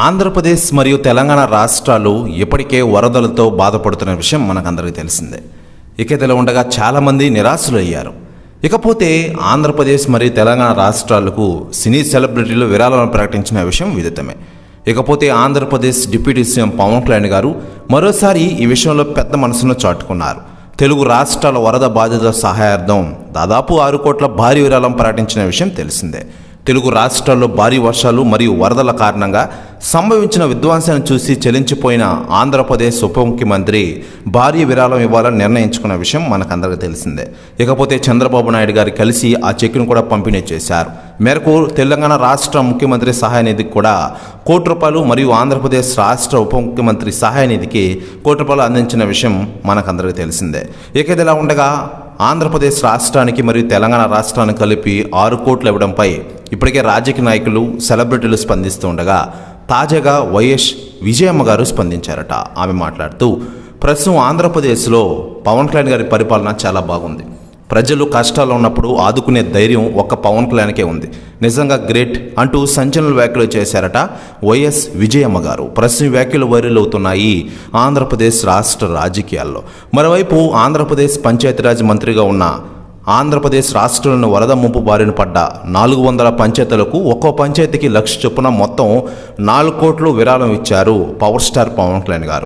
ఆంధ్రప్రదేశ్ మరియు తెలంగాణ రాష్ట్రాలు ఇప్పటికే వరదలతో బాధపడుతున్న విషయం మనకందరికీ తెలిసిందే. ఇక ఇదిలా ఉండగా చాలామంది నిరాశలు అయ్యారు. ఇకపోతే ఆంధ్రప్రదేశ్ మరియు తెలంగాణ రాష్ట్రాలకు సినీ సెలబ్రిటీలు విరాళాలను ప్రకటించిన విషయం విదితమే. ఇకపోతే ఆంధ్రప్రదేశ్ డిప్యూటీ సీఎం పవన్ కళ్యాణ్ గారు మరోసారి ఈ విషయంలో పెద్ద మనసును చాటుకున్నారు. తెలుగు రాష్ట్రాల వరద బాధితుల సహాయార్థం దాదాపు 6 కోట్ల భారీ విరాళం ప్రకటించిన విషయం తెలిసిందే. తెలుగు రాష్ట్రాల్లో భారీ వర్షాలు మరియు వరదల కారణంగా సంభవించిన విధ్వంసాన్ని చూసి చెలించిపోయిన ఆంధ్రప్రదేశ్ ఉప ముఖ్యమంత్రి భారీ విరాళం ఇవ్వాలని నిర్ణయించుకున్న విషయం మనకందరికీ తెలిసిందే. ఇకపోతే చంద్రబాబు నాయుడు గారు కలిసి ఆ చెక్కును కూడా పంపిణీ చేశారు. మేరకు తెలంగాణ రాష్ట్ర ముఖ్యమంత్రి సహాయ నిధికి కూడా ₹1 కోటి మరియు ఆంధ్రప్రదేశ్ రాష్ట్ర ఉప ముఖ్యమంత్రి సహాయ నిధికి ₹1 కోటి అందించిన విషయం మనకందరికీ తెలిసిందే. ఇక ఇదిలా ఉండగా ఆంధ్రప్రదేశ్ రాష్ట్రానికి మరియు తెలంగాణ రాష్ట్రానికి కలిపి 6 కోట్లు ఇవ్వడంపై ఇప్పటికే రాజకీయ నాయకులు సెలబ్రిటీలు స్పందిస్తూ ఉండగా తాజాగా వైఎస్ విజయమ్మ గారు స్పందించారట. ఆమె మాట్లాడుతూ, ప్రస్తుతం ఆంధ్రప్రదేశ్లో పవన్ కళ్యాణ్ గారి పరిపాలన చాలా బాగుంది. ప్రజలు కష్టాల్లో ఉన్నప్పుడు ఆదుకునే ధైర్యం ఒక్క పవన్ కళ్యాణ్కే ఉంది. నిజంగా గ్రేట్ అంటూ సంచలన వ్యాఖ్యలు చేశారట వైఎస్ విజయమ్మ గారు. ప్రస్తుతం వ్యాఖ్యలు వైరల్ అవుతున్నాయి ఆంధ్రప్రదేశ్ రాష్ట్ర రాజకీయాల్లో. మరోవైపు ఆంధ్రప్రదేశ్ పంచాయతీరాజ్ మంత్రిగా ఉన్న ఆంధ్రప్రదేశ్ రాష్ట్రంలోని వరద ముంపు బారిన పడ్డ 400 పంచాయతీలకు ఒక్కో పంచాయతీకి 1,00,000 చొప్పున మొత్తం 4 కోట్లు విరాళం ఇచ్చారు పవర్ స్టార్ పవన్ కళ్యాణ్ గారు.